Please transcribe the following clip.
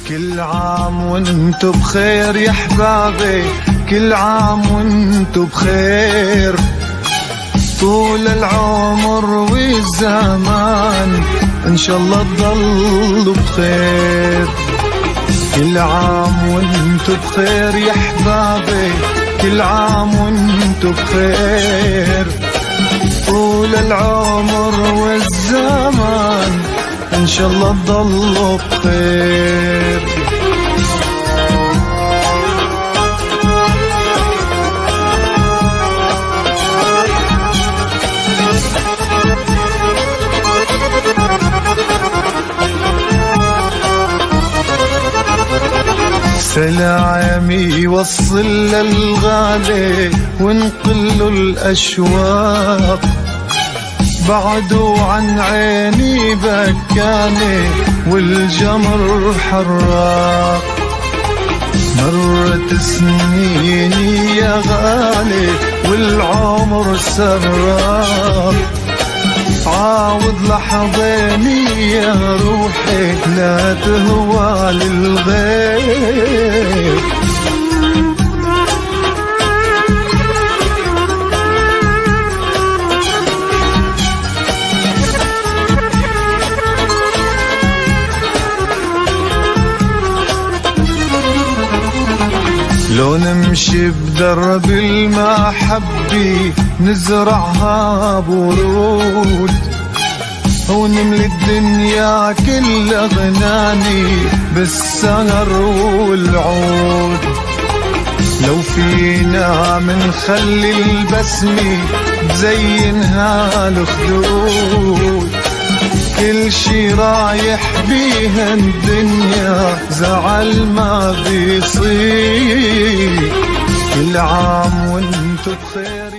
كل عام وانتو بخير يا احبابي، كل عام وانتو بخير، طول العمر والزمان ان شاء الله تضلوا بخير. كل عام وانتو بخير يا احبابي، كل عام وانتو بخير، طول العمر والزمان ان شاء الله تضلوا بخير. سلامي وصل للغالي ونقل الأشواق، بعدو عن عيني بكاني والجمر حراق. مرت سنيني يا غالي والعمر سراق، عاود لحظيني يا روحي لا تهوى للغير. لو نمشي بدرب المحبة نزرعها برود، ونملي الدنيا كلها غناني بالسهر والعود. لو فينا منخلي البسمة تزينها الخدود، كل شي رايح بيها الدنيا زعل ما بيصير. كل عام وانتو بخير.